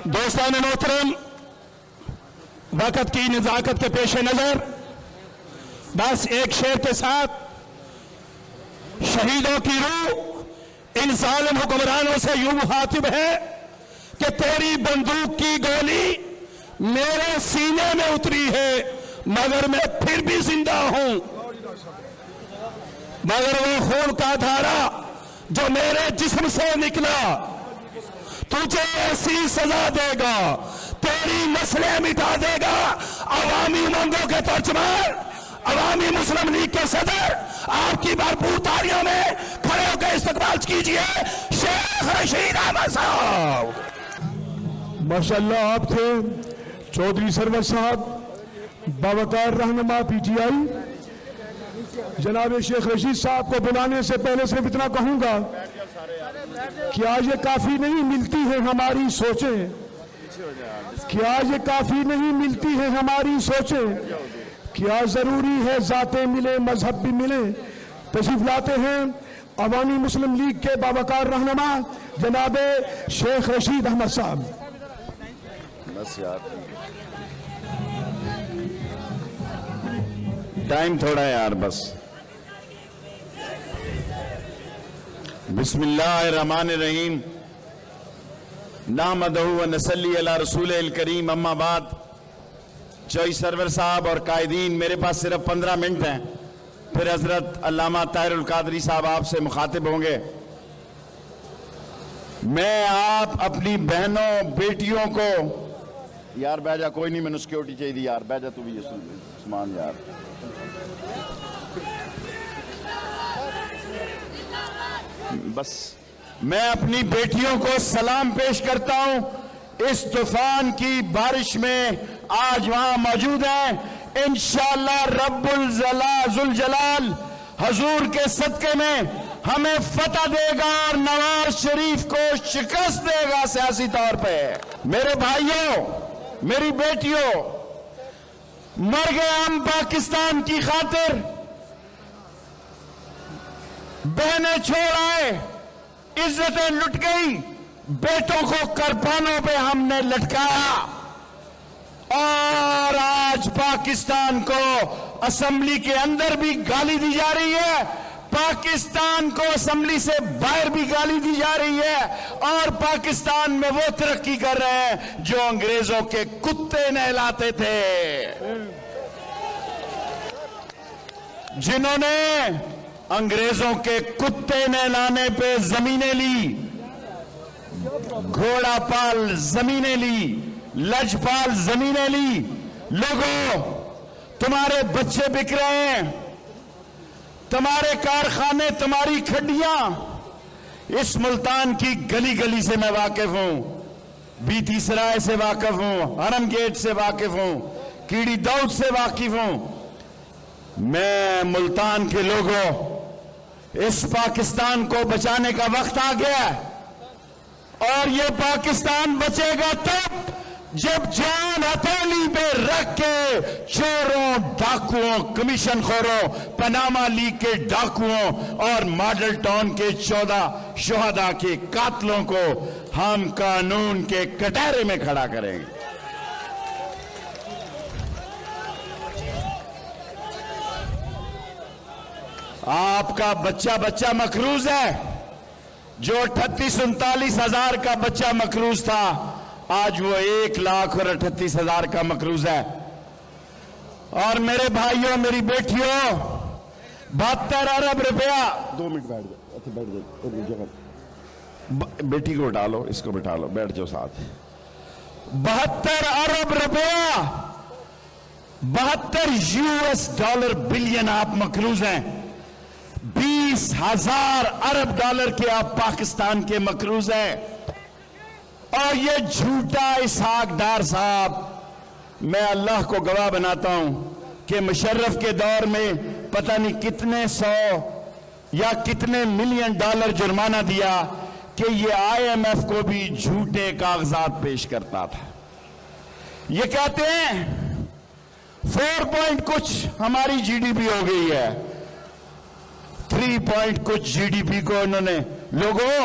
دوستان محترم، وقت کی نزاکت کے پیش نظر بس ایک شعر کے ساتھ شہیدوں کی روح ان ظالم حکمرانوں سے یوں مخاطب ہے کہ تیری بندوق کی گولی میرے سینے میں اتری ہے مگر میں پھر بھی زندہ ہوں، مگر وہ خون کا دھارا جو میرے جسم سے نکلا تجھے ایسی سزا دے گا، تیری مسئلے مٹا دے گا۔ عوامی امنگوں کے ترجمان، عوامی مسلم لیگ کے صدر، آپ کی بھرپور تالیوں میں کھڑے ہو کے استقبال کیجئے شیخ رشید احمد صاحب۔ ماشاءاللہ آپ تھے چودھری سرور صاحب، باوقار رہنما پی ٹی آئی۔ جناب شیخ رشید صاحب کو بلانے سے پہلے صرف اتنا کہوں گا کہ آج یہ کافی نہیں ملتی ہے ہماری سوچیں، کہ آج یہ کافی نہیں ملتی ہے ہماری سوچیں، کیا ضروری ہے ذاتیں ملے مذہب بھی ملے۔ تشریف لاتے ہیں عوامی مسلم لیگ کے باوقار رہنما جناب شیخ رشید احمد صاحب۔ بس یار ٹائم تھوڑا ہے یار، بس۔ بسم اللہ الرحمن الرحیم، نحمدہ و نصلی علی رسول الکریم، اما بعد۔ چوئی سرور صاحب اور قائدین، میرے پاس صرف 15 منٹ ہیں، پھر حضرت علامہ طاہر القادری صاحب آپ سے مخاطب ہوں گے۔ میں آپ اپنی بہنوں بیٹیوں کو یار بیٹھ جا، کوئی نہیں، میں نے سیکیورٹی چاہیے دی یار، بیٹھ جا تو بھی یہ سامان یار۔ بس میں اپنی بیٹیوں کو سلام پیش کرتا ہوں، اس طوفان کی بارش میں آج وہاں موجود ہیں۔ انشاءاللہ رب ذوالجلال حضور کے صدقے میں ہمیں فتح دے گا اور نواز شریف کو شکست دے گا سیاسی طور پہ۔ میرے بھائیوں، میری بیٹیوں، مر گئے ہم پاکستان کی خاطر، بہنیں چھوڑ آئے، عزتیں لٹ گئی، بیٹوں کو کرپانوں پہ ہم نے لٹکایا، اور آج پاکستان کو اسمبلی کے اندر بھی گالی دی جا رہی ہے، پاکستان کو اسمبلی سے باہر بھی گالی دی جا رہی ہے، اور پاکستان میں وہ ترقی کر رہے ہیں جو انگریزوں کے کتے نہلاتے تھے، جنہوں نے انگریزوں کے کتے نہلانے پہ زمینیں لی، گھوڑا پال زمینیں لی، لج پال زمینیں لی۔ لوگوں، تمہارے بچے بک رہے ہیں، تمہارے کارخانے، تمہاری کھڈیاں، اس ملتان کی گلی گلی سے میں واقف ہوں، بیتی سرائے سے واقف ہوں، حرم گیٹ سے واقف ہوں، کیڑی داؤد سے واقف ہوں۔ میں ملتان کے لوگوں، اس پاکستان کو بچانے کا وقت آ گیا ہے، اور یہ پاکستان بچے گا تب جب جان ہتھیلی پہ رکھ کے چوروں، ڈاکوؤں، کمیشن خوروں، پاناما لیگ کے ڈاکوؤں اور ماڈل ٹاؤن کے 14 شہداء کے قاتلوں کو ہم قانون کے کٹہرے میں کھڑا کریں گے۔ آپ کا بچہ مقروض ہے، جو 38-39 ہزار کا بچہ مقروض تھا، آج وہ 1,38,000 کا مقروض ہے۔ اور میرے بھائیوں، میری بیٹیوں، 72 ارب روپیہ، 2 منٹ بیٹھ جاؤ، بیٹی کو بٹھا لو، اس کو بٹھا لو، بیٹھ جاؤ ساتھ۔ 72 ارب روپیہ، 72 US بلین آپ مقروض ہیں، 20,000 ارب ڈالر کے آپ پاکستان کے مقروض ہیں۔ اور یہ جھوٹا اسحاق ڈار صاحب، میں اللہ کو گواہ بناتا ہوں کہ مشرف کے دور میں پتہ نہیں کتنے 100 یا کتنے ملین ڈالر جرمانہ دیا کہ یہ IMF کو بھی جھوٹے کاغذات پیش کرتا تھا۔ یہ کہتے ہیں 4 پوائنٹ کچھ ہماری GDP ہو گئی ہے، 3 پوائنٹ کچھ GDP کو انہوں نے، لوگوں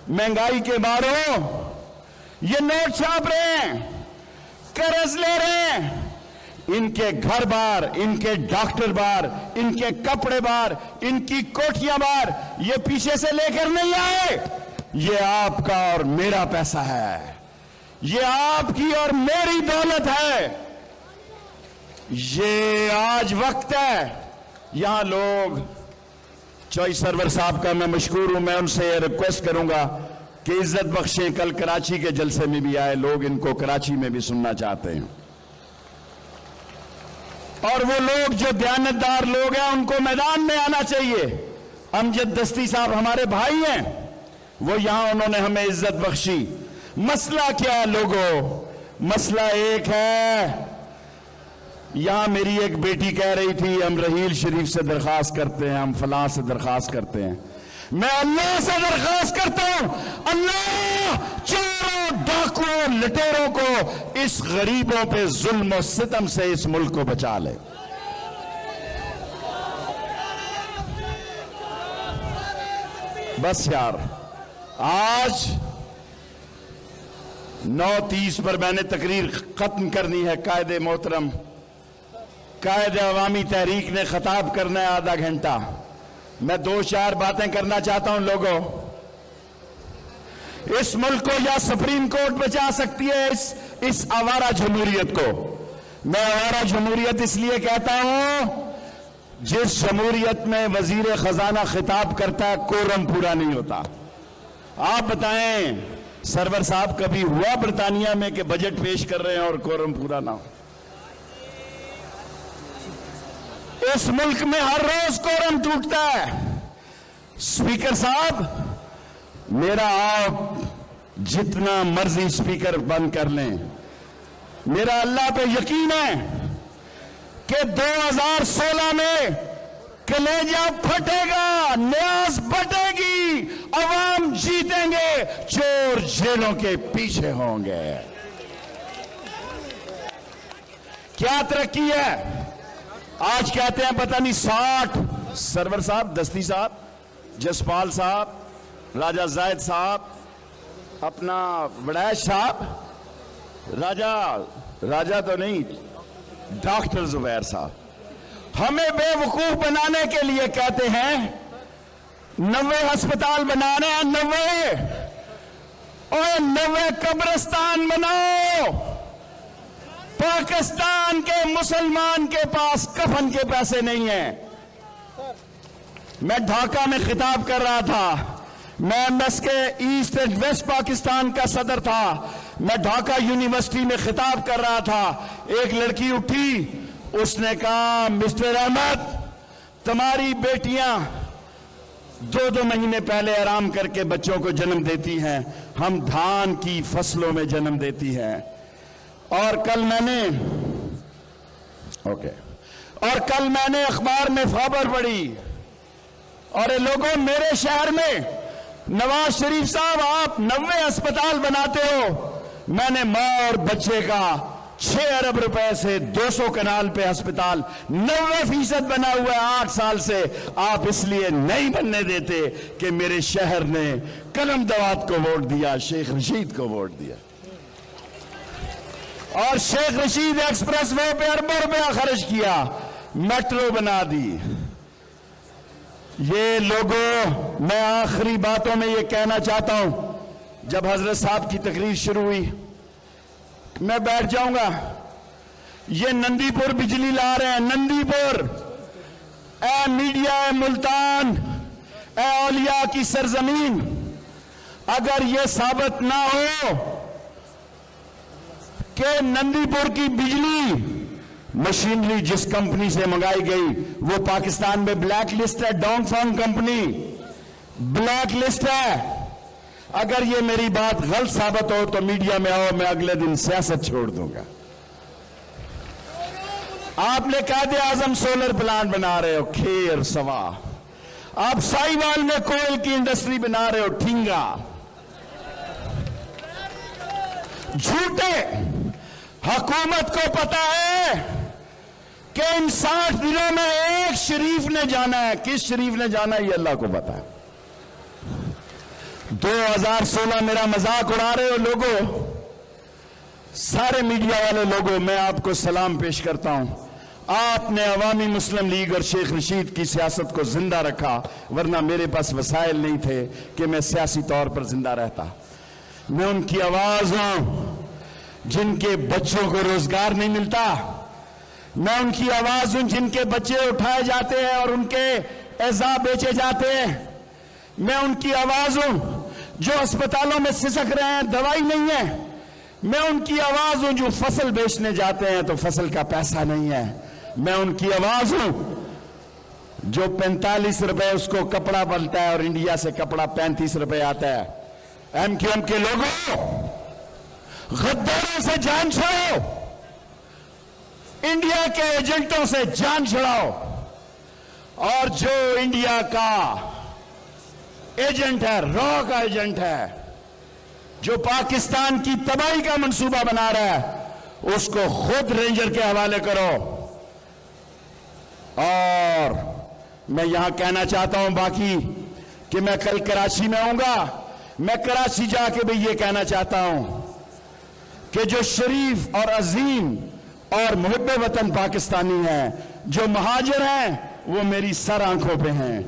مہنگائی کے مارو یہ نوٹ چھاپ رہے ہیں، قرض لے رہے ہیں، ان کے گھر بار، ان کے ڈاکٹر بار، ان کے کپڑے بار، ان کی کوٹھیاں بار، یہ پیچھے سے لے کر نہیں آئے، یہ آپ کا اور میرا پیسہ ہے، یہ آپ کی اور میری دولت ہے۔ یہ آج وقت ہے، یہاں لوگ چوئی سرور صاحب کا میں مشکور ہوں، میں ان سے ریکویسٹ کروں گا کہ عزت بخشیں، کل کراچی کے جلسے میں بھی آئے، لوگ ان کو کراچی میں بھی سننا چاہتے ہیں، اور وہ لوگ جو دیانتدار لوگ ہیں ان کو میدان میں آنا چاہیے۔ امجد دستی صاحب ہمارے بھائی ہیں، وہ یہاں انہوں نے ہمیں عزت بخشی۔ مسئلہ کیا ہے لوگوں؟ مسئلہ ایک ہے، یہاں میری ایک بیٹی کہہ رہی تھی ہم رحیل شریف سے درخواست کرتے ہیں، ہم فلاں سے درخواست کرتے ہیں۔ میں اللہ سے درخواست کرتا ہوں، اللہ چوروں، ڈاکوؤں، لٹیروں کو، اس غریبوں پہ ظلم و ستم سے اس ملک کو بچا لے۔ بس یار، آج 9:30 پر میں نے تقریر ختم کرنی ہے۔ قائد محترم، قائد عوامی تحریک نے خطاب کرنا ہے آدھا گھنٹہ۔ میں 2-4 باتیں کرنا چاہتا ہوں لوگوں۔ اس ملک کو یا سپریم کورٹ بچا سکتی ہے اس آوارہ جمہوریت کو۔ میں آوارہ جمہوریت اس لیے کہتا ہوں، جس جمہوریت میں وزیر خزانہ خطاب کرتا ہے کورم پورا نہیں ہوتا۔ آپ بتائیں سرور صاحب، کبھی ہوا برطانیہ میں کہ بجٹ پیش کر رہے ہیں اور کورم پورا نہ ہو؟ اس ملک میں ہر روز کورم ٹوٹتا ہے۔ اسپیکر صاحب، میرا آپ جتنا مرضی اسپیکر بند کر لیں، میرا اللہ پہ یقین ہے کہ 2016 میں کلیجہ پھٹے گا، نیاز بٹے گی، عوام جیتیں گے، چور جیلوں کے پیچھے ہوں گے۔ کیا ترقی ہے؟ آج کہتے ہیں پتہ نہیں 60 سرور صاحب، دستی صاحب، جسپال صاحب، راجہ زائد صاحب، اپنا وڑیش صاحب، راجہ تو نہیں، ڈاکٹر زبیر صاحب ہمیں بے وقوف بنانے کے لیے کہتے ہیں 90 ہسپتال بنانے ہیں، 90 اور 90 قبرستان بناؤ۔ پاکستان کے مسلمان کے پاس کفن کے پیسے نہیں ہیں۔ میں ڈھاکہ میں خطاب کر رہا تھا، میں MS کے ایسٹ اینڈ ویسٹ پاکستان کا صدر تھا، میں ڈھاکہ یونیورسٹی میں خطاب کر رہا تھا۔ ایک لڑکی اٹھی، اس نے کہا مسٹر احمد، تمہاری بیٹیاں 2 مہینے پہلے آرام کر کے بچوں کو جنم دیتی ہیں، ہم دھان کی فصلوں میں جنم دیتی ہیں۔ اور کل میں نے اخبار میں خبر پڑھی، اور لوگوں میرے شہر میں نواز شریف صاحب آپ 90 ہسپتال بناتے ہو، میں نے ماں اور بچے کا 6 ارب روپے سے 200 کنال پہ ہسپتال 90% بنا ہوا ہے 8 سال سے۔ آپ اس لیے نہیں بننے دیتے کہ میرے شہر نے قلم دوات کو ووٹ دیا، شیخ رشید کو ووٹ دیا، اور شیخ رشید ایکسپریس وے پہ اربوں روپیہ خرچ کیا، میٹرو بنا دی۔ یہ لوگوں، میں آخری باتوں میں یہ کہنا چاہتا ہوں، جب حضرت صاحب کی تقریر شروع ہوئی میں بیٹھ جاؤں گا۔ یہ نندی پور بجلی لا رہے ہیں، نندی پور، اے میڈیا، اے ملتان، اے اولیاء کی سرزمین، اگر یہ ثابت نہ ہو کہ نندی پور کی بجلی مشینری جس کمپنی سے منگائی گئی وہ پاکستان میں بلیک لسٹ ہے، Dong Fang company black list ہے، اگر یہ میری بات غلط ثابت ہو تو میڈیا میں آؤ، میں اگلے دن سیاست چھوڑ دوں گا۔ آپ نے قائد اعظم سولر پلانٹ بنا رہے ہو، کھیر سوا، آپ سائیوال میں کوئل کی انڈسٹری بنا رہے ہو، ٹھنگا، جھوٹے۔ حکومت کو پتا ہے کہ ان 60 دنوں میں ایک شریف نے جانا ہے، کس شریف نے جانا ہے یہ اللہ کو پتا ہے۔ 2016 میرا مذاق اڑا رہے ہو لوگوں، سارے میڈیا والے لوگوں میں آپ کو سلام پیش کرتا ہوں. آپ نے عوامی مسلم لیگ اور شیخ رشید کی سیاست کو زندہ رکھا, ورنہ میرے پاس وسائل نہیں تھے کہ میں سیاسی طور پر زندہ رہتا. میں ان کی آواز ہوں جن کے بچوں کو روزگار نہیں ملتا. میں ان کی آواز ہوں جن کے بچے اٹھائے جاتے ہیں اور ان کے اعضاء بیچے جاتے ہیں. میں ان کی آواز ہوں جو اسپتالوں میں سسک رہے ہیں, دوائی نہیں ہے. میں ان کی آواز ہوں جو فصل بیچنے جاتے ہیں تو فصل کا پیسہ نہیں ہے. میں ان کی آواز ہوں جو 45 روپے اس کو کپڑا بنتا ہے اور انڈیا سے کپڑا 35 روپے آتا ہے. ایم کیو ایم کے لوگوں, غداروں سے جان چھڑاؤ, انڈیا کے ایجنٹوں سے جان چھڑاؤ, اور جو انڈیا کا ایجنٹ ہے, را کا ایجنٹ ہے, جو پاکستان کی تباہی کا منصوبہ بنا رہا ہے, اس کو خود رینجر کے حوالے کرو. اور میں یہاں کہنا چاہتا ہوں باقی کہ میں کل کراچی میں ہوں گا. میں کراچی جا کے بھی یہ کہنا چاہتا ہوں کہ جو شریف اور عظیم اور محب وطن پاکستانی ہیں, جو مہاجر ہیں, وہ میری سر آنکھوں پہ ہیں.